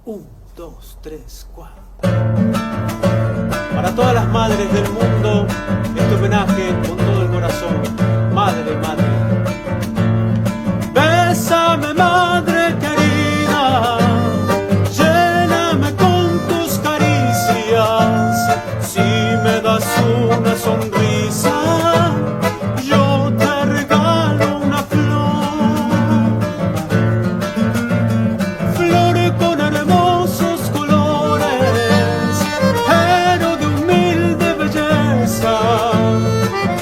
Un, dos, tres, cuatro. Para todas las madres del mundo, este homenaje con todo el corazón. Madre, madre. Bésame, madre querida, lléname con tus caricias. Si me das una sonrisa, yo te regalo una flor. Flor con hermosos colores, pero de humilde belleza.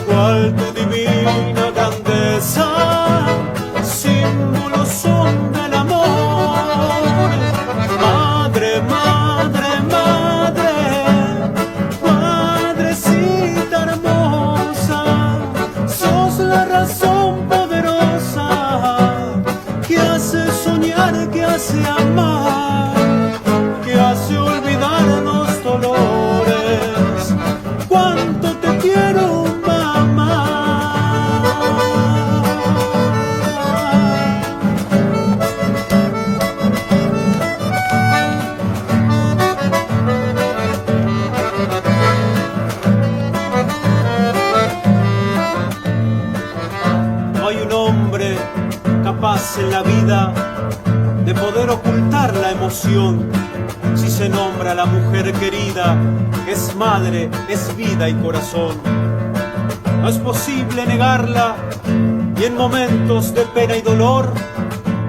Cual tu divina grandeza, símbolos son del amor. Madre, madre, madre, madrecita hermosa, sos la razón poderosa que hace soñar, que hace amar, que hace olvidar los dolores. Cuánto te quiero, mamá. No hay un hombre capaz en la vida de poder ocultar la emoción si se nombra a la mujer querida, que es madre, es vida y corazón. No es posible negarla, y en momentos de pena y dolor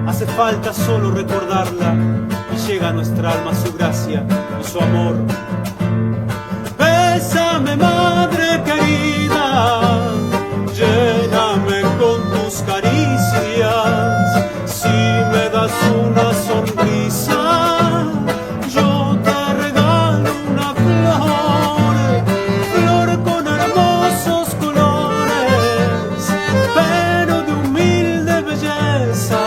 hace falta solo recordarla, y llega a nuestra alma su gracia y su amor. Bésame, madre querida, lléname con tus caricias. Si me das una sonrisa, yo te regalo una flor. Flor con hermosos colores, pero de humilde belleza.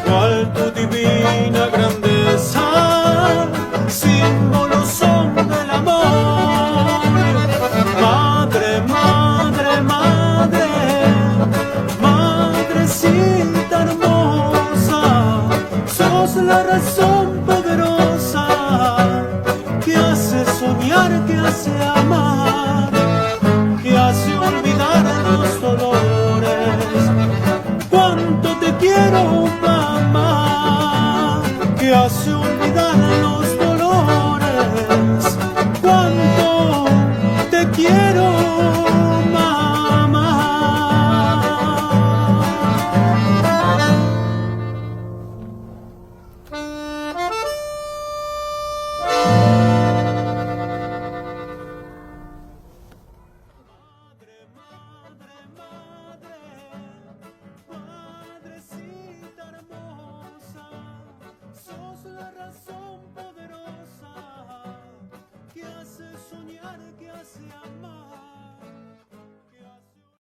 Cual tu divina grandeza, símbolos son del amor. Madre, madre, madre, madrecita hermosa, sos la razón poderosa que hace soñar, que hace amar, que hace olvidar los dolores. Cuánto te quiero, mamá, que hace olvidar